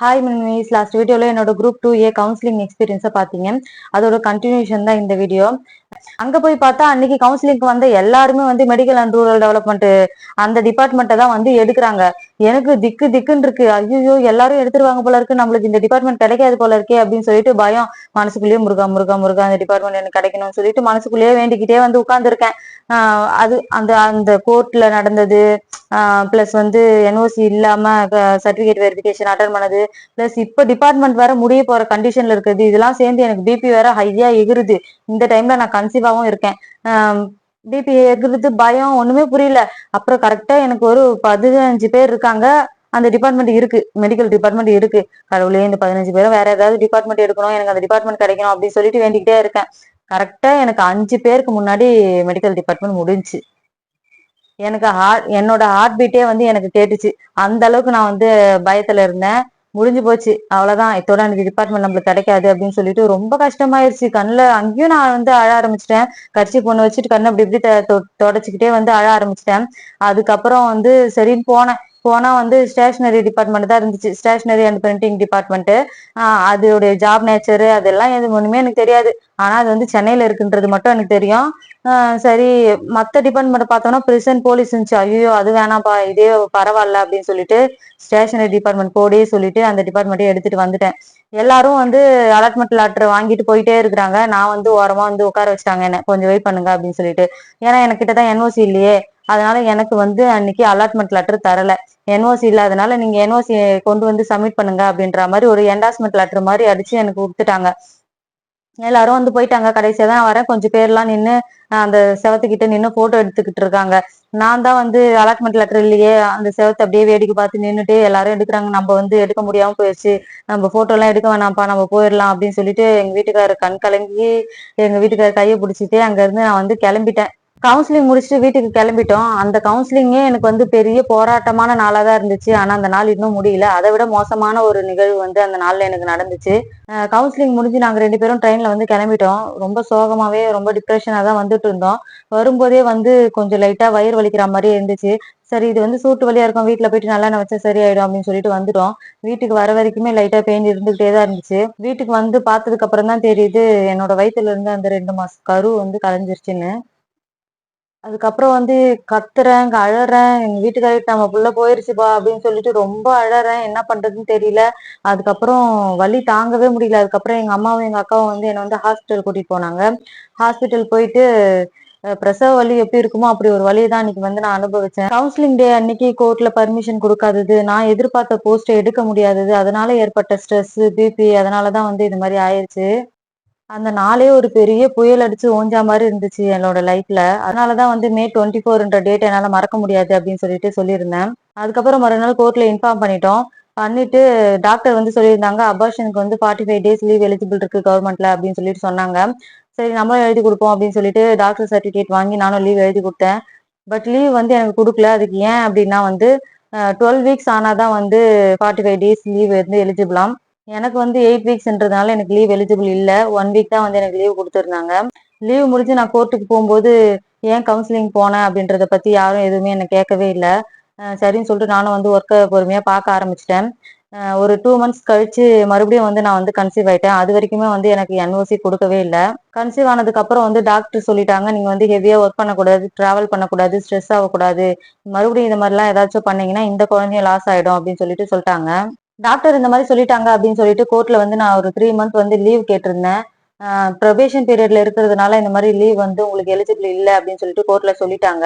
Hi மினிஸ், last வீடியோல என்னோட group 2A counselling எக்ஸ்பீரியன்ஸை பார்த்தீங்க. அதோட கண்டினியூஷன் தான் இந்த வீடியோ. அங்க போய் பார்த்தா அன்னைக்கு கவுன்சிலிங்க்கு வந்து எல்லாருமே வந்து மெடிக்கல் அண்ட் ரூரல் டெவலப்மெண்ட் அந்த டிபார்ட்மெண்ட்டை தான் வந்து எடுக்கிறாங்க. எனக்கு திக்கு திக்குன்னு இருக்கு. ஐயோ, எல்லாரும் எடுத்துருவாங்க போல இருக்கு, நம்மளுக்கு இந்த டிபார்ட்மெண்ட் கிடைக்காது போல இருக்கே அப்படின்னு சொல்லிட்டு பயம். மனசுக்குள்ளேயே முருகா முருகா முருகா அந்த டிபார்ட்மெண்ட் எனக்கு கிடைக்கணும்னு சொல்லிட்டு மனசுக்குள்ளேயே வேண்டிக்கிட்டே வந்து உட்கார்ந்துருக்கேன். அது அந்த அந்த கோர்ட்ல நடந்தது, பிளஸ் வந்து என்ஓசி இல்லாம சர்டிபிகேட் வெரிஃபிகேஷன் அட்டன் பண்ணது, பிளஸ் இப்ப டிபார்ட்மெண்ட் வேற முடிய போற கண்டிஷன்ல இருக்குது. இதெல்லாம் சேர்ந்து எனக்கு பிபி வேற ஹையா எகிருது. இந்த டைம்ல நான் கன்சீவாவும் இருக்கேன். பிபி எகிருது, பயம், ஒண்ணுமே புரியல. அப்புறம் கரெக்டா எனக்கு ஒரு 15 பேர் இருக்காங்க. அந்த டிபார்ட்மெண்ட் இருக்கு, மெடிக்கல் டிபார்ட்மெண்ட் இருக்கு. கடவுளே, இந்த 15 பேரும் வேற ஏதாவது டிபார்ட்மெண்ட் எடுக்கணும், எனக்கு அந்த டிபார்ட்மெண்ட் கிடைக்கணும் அப்படின்னு சொல்லிட்டு வேண்டிக்கிட்டே இருக்கேன். கரெக்டா எனக்கு 5 பேருக்கு முன்னாடி மெடிக்கல் டிபார்ட்மெண்ட் முடிஞ்சு. எனக்கு என்னோட ஹார்ட் பீட்டே வந்து எனக்கு கேட்டுச்சு. அந்த அளவுக்கு நான் வந்து பயத்துல இருந்தேன். முடிஞ்சு போச்சு, அவ்வளவுதான், இதோட எனக்கு டிபார்ட்மெண்ட் நம்மளுக்கு கிடைக்காது அப்படின்னு சொல்லிட்டு ரொம்ப கஷ்டமாயிருச்சு. கண்ணுல அங்கேயும் நான் வந்து அழ ஆரம்பிச்சிட்டேன். கர்ச்சி பொண்ணு வச்சுட்டு கண்ணை அப்படி இப்படி தொடச்சிக்கிட்டே வந்து அழ ஆரம்பிச்சிட்டேன். அதுக்கப்புறம் வந்து சரின்னு போனா வந்து ஸ்டேஷனரி டிபார்ட்மெண்ட் தான் இருந்துச்சு. Stationery and printing department. அதோடைய ஜாப் நேச்சரு அதெல்லாம் எது ஒண்ணுமே எனக்கு தெரியாது. ஆனா அது வந்து சென்னையில இருக்குன்றது மட்டும் எனக்கு தெரியும். சரி, மற்ற டிபார்ட்மெண்ட் பார்த்தோம்னா பிரிசன் போலீஸ் இருந்துச்சு. ஐயோ, அது வேணாம்ப்பா, இதே பரவாயில்ல அப்படின்னு சொல்லிட்டு ஸ்டேஷனரி டிபார்ட்மெண்ட் போடே சொல்லிட்டு அந்த டிபார்ட்மெண்ட்டே எடுத்துட்டு வந்துட்டேன். எல்லாரும் வந்து அலாட்மெண்ட் லெட்டர் வாங்கிட்டு போயிட்டே இருக்கிறாங்க. நான் வந்து ஓரமா வந்து உட்கார வச்சுட்டாங்க என்ன, கொஞ்சம் வெயிட் பண்ணுங்க அப்படின்னு சொல்லிட்டு. ஏன்னா எனக்கு கிட்டதான் என்ஓசி இல்லையே. அதனால எனக்கு வந்து அன்னைக்கு அலாட்மெண்ட் லெட்டர் தரல. என்ஓசி இல்லாதனால நீங்க என்ஓசி கொண்டு வந்து சப்மிட் பண்ணுங்க அப்படின்ற மாதிரி ஒரு என்டாஸ்மெண்ட் லெட்டர் மாதிரி அடிச்சு எனக்கு கொடுத்துட்டாங்க. எல்லாரும் வந்து போயிட்டாங்க. கடைசியா தான் வரேன். கொஞ்சம் பேர்லாம் நின்று அந்த செவத்துக்கிட்ட நின்று போட்டோ எடுத்துக்கிட்டு இருக்காங்க. நான் தான் வந்து அலாட்மெண்ட் லெட்டர் இல்லையே, அந்த செவத்தை அப்படியே வேடிக்கை பார்த்து நின்றுட்டு எல்லாரும் எடுக்கிறாங்க. நம்ம வந்து எடுக்க முடியாம போயிடுச்சு, நம்ம போட்டோ எல்லாம் எடுக்க வேணாம்ப்பா, நம்ம போயிடலாம் அப்படின்னு சொல்லிட்டு எங்க வீட்டுக்காரர் கண் கலங்கி எங்க வீட்டுக்காரர் கையை பிடிச்சிட்டு அங்க இருந்து நான் வந்து கிளம்பிட்டேன். கவுன்சிலிங் முடிச்சுட்டு வீட்டுக்கு கிளம்பிட்டோம். அந்த கவுன்சிலிங்கே எனக்கு வந்து பெரிய போராட்டமான நாளா தான் இருந்துச்சு. ஆனா அந்த நாள் இன்னும் முடியல. அதை விட மோசமான ஒரு நிகழ்வு வந்து அந்த நாள்ல எனக்கு நடந்துச்சு. கவுன்சிலிங் முடிஞ்சு நாங்க 2 பேரும் ட்ரெயின்ல வந்து கிளம்பிட்டோம். ரொம்ப சோகமாவே ரொம்ப டிப்ரெஷனா தான் வந்துட்டு இருந்தோம். வரும்போதே வந்து கொஞ்சம் லைட்டா வயிறு வலிக்கிற மாதிரியே இருந்துச்சு. சரி, இது வந்து சூட்டு வலியா இருக்கும், வீட்டுல போயிட்டு நல்லெண்ணெய் வச்சா சரியாயிடும் அப்படின்னு சொல்லிட்டு வந்துட்டோம். வீட்டுக்கு வர வரைக்குமே லைட்டா பெயின் இருந்துகிட்டே தான் இருந்துச்சு. வீட்டுக்கு வந்து பார்த்ததுக்கு அப்புறம் தான் தெரியுது என்னோட வயித்துல இருந்து அந்த 2 மாச கரு வந்து கலைஞ்சிருச்சுன்னு. அதுக்கப்புறம் வந்து கத்துறேன், அழறேன். எங்க வீட்டுக்காரர்கிட்ட நம்ம புள்ள போயிருச்சுப்பா அப்படின்னு சொல்லிட்டு ரொம்ப அழறேன். என்ன பண்றதுன்னு தெரியல. அதுக்கப்புறம் வலி தாங்கவே முடியல. அதுக்கப்புறம் எங்க அம்மாவும் எங்க அக்காவும் வந்து என்னை வந்து ஹாஸ்பிட்டல் கூட்டிட்டு போனாங்க. ஹாஸ்பிட்டல் போயிட்டு பிரசவ வலி எப்படி இருக்குமோ அப்படி ஒரு வலியை தான் அன்னைக்கு வந்து நான் அனுபவிச்சேன். கவுன்சிலிங் டே அன்னைக்கு கோர்ட்ல பர்மிஷன் கொடுக்காதது, நான் எதிர்பார்த்த போஸ்ட் எடுக்க முடியாதது, அதனால ஏற்பட்ட ஸ்ட்ரெஸ், பிபி, அதனாலதான் வந்து இது மாதிரி ஆயிருச்சு. அந்த நாளே ஒரு பெரிய புயல் அடிச்சு ஓஞ்சா மாதிரி இருந்துச்சு என்னோட லைஃப்ல. அதனாலதான் வந்து May 24ன்ற டேட் என்னால மறக்க முடியாது அப்படின்னு சொல்லிட்டு சொல்லியிருந்தேன். அதுக்கப்புறம் மறுநாள் கோர்ட்ல இன்ஃபார்ம் பண்ணிட்டோம். பண்ணிட்டு டாக்டர் வந்து சொல்லியிருந்தாங்க, அபார்ஷனுக்கு வந்து 45 days லீவ் எலிஜிபிள் இருக்கு கவர்மெண்ட்ல அப்படின்னு சொல்லிட்டு சொன்னாங்க. சரி, நம்மளும் எழுதி கொடுப்போம் அப்படின்னு சொல்லிட்டு டாக்டர் சர்டிபிகேட் வாங்கி நானும் லீவ் எழுதி கொடுத்தேன். பட் லீவ் வந்து எனக்கு கொடுக்கல. அதுக்கு ஏன் அப்படின்னா வந்து 12 weeks ஆனாதான் வந்து 45 days லீவ் வந்து எலிஜிபிளாம். எனக்கு வந்து 8 weeksன்றதுனால எனக்கு லீவ் எலிஜிபிள் இல்ல. 1 week தான் வந்து எனக்கு லீவ் கொடுத்துருந்தாங்க. லீவ் முடிஞ்சு நான் கோர்ட்டுக்கு போகும்போது ஏன் கவுன்சிலிங் போனேன் அப்படின்றத பத்தி யாரும் எதுவுமே என்ன கேட்கவே இல்லை. சரின்னு சொல்லிட்டு நானும் வந்து ஒர்க்கை பொறுமையா பார்க்க ஆரம்பிச்சிட்டேன். ஒரு 2 months கழிச்சு மறுபடியும் வந்து நான் வந்து கன்சீவ் ஆயிட்டேன். அது வரைக்குமே வந்து எனக்கு என்ஓசி கொடுக்கவே இல்லை. கன்சீவ் ஆனதுக்கு அப்புறம் வந்து டாக்டர் சொல்லிட்டாங்க, நீங்க வந்து ஹெவியா ஒர்க் பண்ணக்கூடாது, டிராவல் பண்ணக்கூடாது, ஸ்ட்ரெஸ் ஆகக்கூடாது, மறுபடியும் இந்த மாதிரிலாம் ஏதாச்சும் பண்ணீங்கன்னா இந்த குழந்தையும் லாஸ் ஆயிடும் அப்படின்னு சொல்லிட்டாங்க. டாக்டர் இந்த மாதிரி சொல்லிட்டாங்க அப்படின்னு சொல்லிட்டு கோர்ட்ல வந்து நான் ஒரு 3 month வந்து லீவ் கேட்டிருந்தேன். ப்ரொபேஷன் பீரியட்ல இருக்கிறதுனால இந்த மாதிரி லீவ் வந்து உங்களுக்கு எலிஜிபிள் இல்லை அப்படின்னு சொல்லிட்டு கோர்ட்ல சொல்லிட்டாங்க.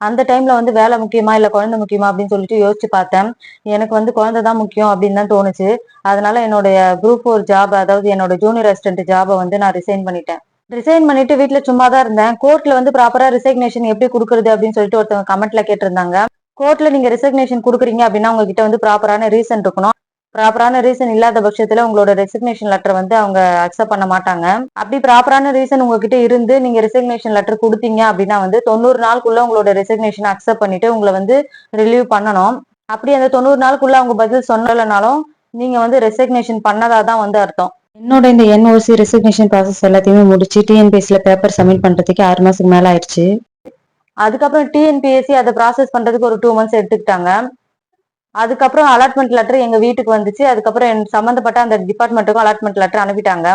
அந்த டைம்ல வந்து வேலை முக்கியமா இல்ல குழந்தை முக்கியமா அப்படின்னு சொல்லிட்டு யோசிச்சு பார்த்தேன். எனக்கு வந்து குழந்தை தான் முக்கியம் அப்படின்னு தான் தோணுச்சு. அதனால என்னுடைய குரூப் 4 ஜாப், அதாவது என்னோட ஜூனியர் அசிஸ்டன்ட் ஜாபை வந்து நான் ரிசைன் பண்ணிட்டேன். ரிசைன் பண்ணிட்டு வீட்டுல சும்மா தான் இருந்தேன். கோர்ட்ல வந்து ப்ராப்பரா ரிசைக்னேஷன் எப்படி கொடுக்குறது அப்படின்னு சொல்லிட்டு ஒருத்தவங்க கமெண்ட்ல கேட்டிருந்தாங்க. கோர்ட்ல நீங்க ரிசைக்னேஷன் கொடுக்குறீங்க அப்படின்னா உங்ககிட்ட வந்து ப்ராப்பரான ரீசன் இருக்கணும். ப்ராப்பரான ரீசன் இல்லாத பட்சத்துல உங்களோட ரெசிக்னேஷன் லெட்டர் வந்து அவங்க அக்செப்ட் பண்ண மாட்டாங்க. அப்படி ப்ராப்பரான ரீசன் உங்ககிட்ட இருந்து நீங்க ரெசிக்னேஷன் லெட்டர் கொடுத்தீங்க அப்படின்னா வந்து 90 நாளுக்குள்ள உங்களோட ரெசிக்னேஷன் அக்செப்ட் பண்ணிட்டு உங்களை வந்து ரிலீவ் பண்ணணும். அப்படி அந்த 90 நாளுக்குள்ள அவங்க பதில் சொல்லலைனாலும் நீங்க வந்து ரெசிக்னேஷன் பண்ணதா தான் வந்து அர்த்தம். என்னோட இந்த என்ஓசி ரெசிக்னேஷன் ப்ராசஸ் எல்லாத்தையுமே முடிச்சு டிஎன்பிஎஸ்சில பேப்பர் சப்மிட் பண்றதுக்கு 6 மாசத்துக்கு மேல ஆயிடுச்சு. அதுக்கப்புறம் டிஎன்பிஎஸ்சி அதை ப்ராசஸ் பண்றதுக்கு ஒரு 2 months எடுத்துக்கிட்டாங்க. அதுக்கப்புறம் அலாட்மெண்ட் லெட்டர் எங்க வீட்டுக்கு வந்துச்சு. அதுக்கப்புறம் சம்பந்தப்பட்ட அந்த டிபார்ட்மெண்ட்டுக்கும் அலாட்மெண்ட் லெட்டர் அனுப்பிட்டாங்க.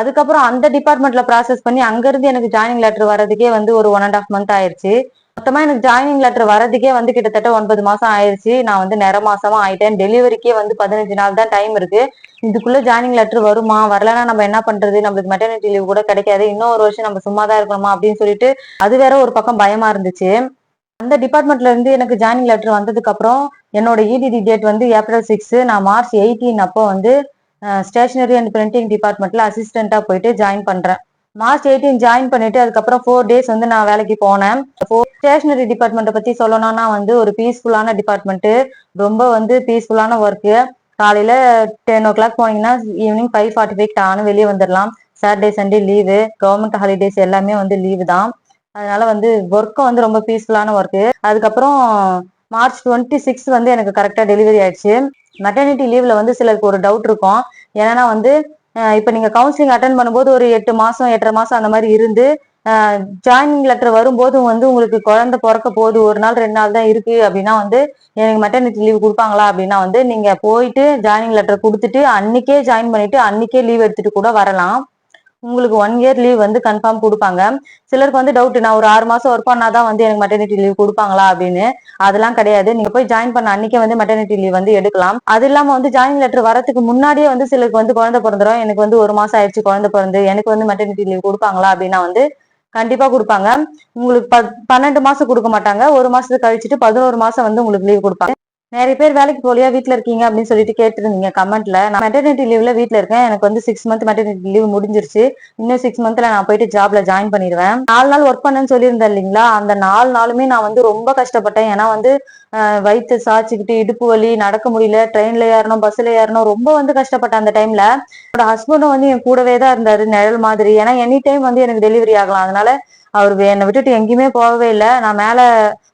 அதுக்கப்புறம் அந்த டிபார்ட்மெண்ட்ல ப்ராசஸ் பண்ணி அங்கிருந்து எனக்கு ஜாயினிங் லெட்டர் வரதுக்கே வந்து ஒரு 1.5 மந்த் ஆயிருச்சு. மொத்தமா எனக்கு ஜாயினிங் லெட்டர் வரதுக்கே வந்து கிட்டத்தட்ட 9 மாசம் ஆயிருச்சு. நான் வந்து நிற மாசமா ஆயிட்டேன். டெலிவரிக்கே வந்து 15 நாள் தான் டைம் இருக்கு. இதுக்குள்ள ஜாயினிங் லெட்டர் வருமா? வரலன்னா நம்ம என்ன பண்றது? நம்மளுக்கு மெட்டர்னிட்டி லீவ் கூட கிடைக்காது. இன்னும் ஒரு வருஷம் நம்ம சும்மா தான் இருக்கணுமா அப்படின்னு சொல்லிட்டு அது வேற ஒரு பக்கம் பயமா இருந்துச்சு. அந்த டிபார்ட்மெண்ட்ல இருந்து எனக்கு ஜாயினிங் லெட்டர் வந்ததுக்கு அப்புறம் என்னோட இடிடி டேட் வந்து ஏப்ரல் 6. நான் மார்ச் 18 அப்போ வந்து ஸ்டேஷனரி அண்ட் பிரிண்டிங் டிபார்ட்மெண்ட்ல அசிஸ்டண்டா போயிட்டு ஜாயின் பண்றேன். மார்ச் 18 ஜாயின் பண்ணிட்டு அதுக்கப்புறம் 4 டேஸ் வந்து நான் வேலைக்கு போனேன். ஸ்டேஷனரி டிபார்ட்மெண்ட்டை பத்தி சொல்லணும்னா வந்து ஒரு பீஸ்ஃபுல்லான டிபார்ட்மெண்ட். ரொம்ப வந்து பீஸ்ஃபுல்லான ஒர்க்கு. காலையில 10 o'clock போனீங்கன்னா ஈவினிங் 5:45 ஆனு வெளியே வந்துடலாம். Saturday Sunday leave, government holidays எல்லாமே வந்து லீவு தான். அதனால வந்து ஒர்க்கும் வந்து ரொம்ப பீஸ்ஃபுல்லான ஒர்க்கு. அதுக்கப்புறம் மார்ச் 26 வந்து எனக்கு கரெக்டா டெலிவரி ஆயிடுச்சு. மெட்டர்னிட்டி லீவ்ல வந்து சிலருக்கு ஒரு டவுட் இருக்கும். ஏன்னா வந்து இப்ப நீங்க கவுன்சிலிங் அட்டன் பண்ணும்போது ஒரு 8 மாசம் 8.5 மாசம் அந்த மாதிரி இருந்து ஜாயினிங் லெட்டர் வரும்போது வந்து உங்களுக்கு குழந்தை பிறக்க போகுது, ஒரு நாள் 2 நாள் தான் இருக்கு அப்படின்னா வந்து எனக்கு மெட்டர்னிட்டி லீவ் கொடுப்பாங்களா அப்படின்னா வந்து நீங்க போயிட்டு ஜாயினிங் லெட்டர் கொடுத்துட்டு அன்னைக்கே ஜாயின் பண்ணிட்டு அன்னைக்கே லீவ் எடுத்துட்டு கூட வரலாம். உங்களுக்கு 1 இயர் லீவ் வந்து கன்ஃபார்ம் கொடுப்பாங்க. சிலருக்கு வந்து டவுட், நான் ஒரு 6 மாசம் ஒர்க் பண்ணாதான் வந்து எனக்கு மெட்டர்னிட்டி லீவ் கொடுப்பாங்களா அப்படின்னு. அதெல்லாம் கிடையாது. நீங்க போய் ஜாயின் பண்ண அன்னைக்கே வந்து மெட்டர்னிட்டி லீவ் வந்து எடுக்கலாம். அது இல்லாம வந்து ஜாயினிங் லெட்டர் வரதுக்கு முன்னாடியே வந்து சிலருக்கு வந்து குழந்தை பிறந்துடும். எனக்கு வந்து 1 மாசம் ஆயிடுச்சு குழந்தை பிறந்து, எனக்கு வந்து மெட்டர்னிட்டி லீவ் கொடுப்பாங்களா அப்படின்னா வந்து கண்டிப்பா கொடுப்பாங்க. உங்களுக்கு 12 மாசம் கொடுக்க மாட்டாங்க. 1 மாசத்துக்கு கழிச்சுட்டு 11 மாசம் வந்து உங்களுக்கு லீவ் கொடுப்பாங்க. நிறைய பேர் வேலைக்கு போலியா வீட்டுல இருக்கீங்க அப்படின்னு சொல்லிட்டு கேட்டிருந்தீங்க கமெண்ட்ல. நான் மெட்டர்னிட்டி லீவ்ல வீட்டுல இருக்கேன். எனக்கு வந்து 6 மந்த் மெட்டர்னிட்டி லீவ் முடிஞ்சிருச்சு. இன்னும் 6 மந்த்ல நான் போயிட்டு ஜாப்ல ஜாயின் பண்ணிடுவேன். 4 நாள் ஒர்க் பண்ணேன்னு சொல்லியிருந்தேன் இல்லைங்களா? அந்த 4 நாளுமே நான் வந்து ரொம்ப கஷ்டப்பட்டேன். ஏன்னா வந்து வயிற்று சாய்ச்சிக்கிட்டு இடுப்பு வலி, நடக்க முடியல, ட்ரெயின்ல ஏறணும், பஸ்ல ஏறணும், ரொம்ப வந்து கஷ்டப்பட்டேன் அந்த டைம்ல. என்னோட ஹஸ்பண்டும் வந்து என் கூடவே தான் இருந்தாரு, நிழல் மாதிரி. ஏன்னா எனி டைம் வந்து எனக்கு டெலிவரி ஆகலாம். அதனால அவர் என்னை விட்டுட்டு எங்கேயுமே போகவே இல்லை. நான் மேல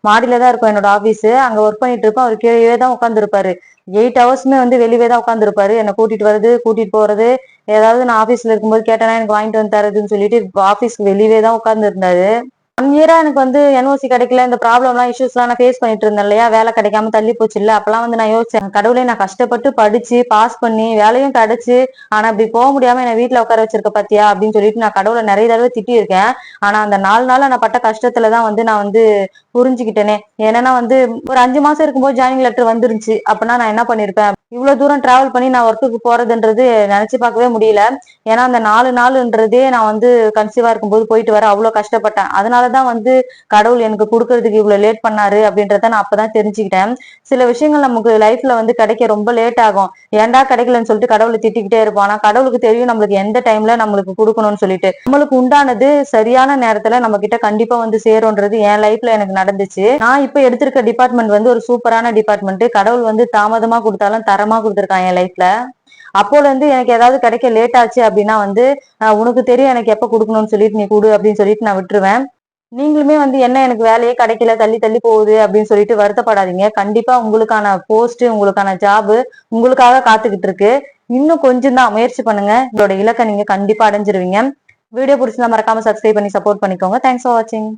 மாடியில தான் இருக்கும் என்னோட ஆபீஸ். அங்க ஒர்க் பண்ணிட்டு இருப்போம். அவர் கீழே தான் உட்கார்ந்து இருப்பாரு. 8 ஹவர்ஸ்மே வந்து வெளியே தான் உட்கார்ந்து இருப்பாரு. என்னை கூட்டிட்டு வருது, கூட்டிட்டு போறது, ஏதாவது நான் ஆபீஸ்ல இருக்கும்போது கேட்டேன்னா எனக்கு வாங்கிட்டு வந்து தரதுன்னு சொல்லிட்டு ஆபீஸ்க்கு வெளியே தான் உட்கார்ந்து இருந்தாரு. 1 இயரா எனக்கு வந்து என்ஓசி கிடைக்கல. இந்த ப்ராப்ளம்லாம் இஷ்யூஸ்லாம் நான் ஃபேஸ் பண்ணிட்டு இருந்தேன் இல்லையா? வேலை கிடைக்காம தள்ளி போச்சு இல்ல? அப்பெல்லாம் வந்து நான் யோசிச்சேன், கடவுளே நான் கஷ்டப்பட்டு படிச்சு பாஸ் பண்ணி வேலையும் கிடைச்சு, ஆனா இப்படி போக முடியாம என்னை வீட்டுல உட்கார வச்சிருக்க பாத்தியா அப்படின்னு சொல்லிட்டு நான் கடவுளை நிறைய தடவை திட்டி இருக்கேன். ஆனா அந்த 4 நாள் நான் பட்ட கஷ்டத்துலதான் வந்து நான் வந்து புரிஞ்சுக்கிட்டேனே. ஏன்னா வந்து ஒரு 5 மாசம் இருக்கும்போது ஜாயினிங் லெட்டர் வந்துருந்துச்சு அப்படின்னா நான் என்ன பண்ணிருப்பேன்? இவ்வளவு தூரம் டிராவல் பண்ணி நான் ஒர்க்குக்கு போறதுன்றது நினைச்சு பார்க்கவே முடியல. ஏன்னா அந்த 4 நாள்ன்றதே நான் வந்து கன்சீவா இருக்கும்போது போயிட்டு வர அவ்வளவு கஷ்டப்பட்டேன். அதனாலதான் வந்து கடவுள் எனக்கு கொடுக்கறதுக்கு இவ்வளவு லேட் பண்ணாரு அப்படின்றத நான் அப்பதான் தெரிஞ்சுக்கிட்டேன். சில விஷயங்கள் நமக்கு லைஃப்ல வந்து கிடைக்க ரொம்ப லேட் ஆகும். ஏன்டா கிடைக்கலன்னு சொல்லிட்டு கடவுளை திட்டிக்கிட்டே இருப்போம். ஆனா கடவுளுக்கு தெரியும் நம்மளுக்கு எந்த டைம்ல நம்மளுக்கு கொடுக்கணும்னு சொல்லிட்டு. நம்மளுக்கு உண்டானது சரியான நேரத்துல நம்ம கிட்ட கண்டிப்பா வந்து சேரும்ன்றது என் லைஃப்ல எனக்கு நடந்துச்சு. நான் இப்ப எடுத்திருக்க டிபார்ட்மெண்ட் வந்து ஒரு சூப்பரான டிபார்ட்மெண்ட். கடவுள் வந்து தாமதமா கொடுத்தாலும் தரமா கொடுத்திருக்கான் என் லைஃப்ல. அப்போல இருந்து எனக்கு ஏதாவது கிடைக்க லேட் ஆச்சு அப்படின்னா வந்து உனக்கு தெரியும் எனக்கு எப்ப கொடுக்கணும்னு சொல்லிட்டு நீ கொடு அப்படின்னு சொல்லிட்டு நான் விட்டுருவேன். நீங்களுமே வந்து என்ன எனக்கு வேலையே கிடைக்கல, தள்ளி தள்ளி போகுது அப்படின்னு சொல்லிட்டு வருத்தப்படாதீங்க. கண்டிப்பா உங்களுக்கான போஸ்ட், உங்களுக்கான ஜாப் உங்களுக்காக காத்துக்கிட்டு இருக்கு. இன்னும் கொஞ்சம் தான் முயற்சி பண்ணுங்க. உங்களோட இலக்கை நீங்க கண்டிப்பா அடைஞ்சிருவீங்க. வீடியோ பிடிச்சிருந்தா மறக்காம சப்ஸ்கிரைப் பண்ணி சப்போர்ட் பண்ணிக்கோங்க. தேங்க்ஸ் ஃபார் வாட்சிங்.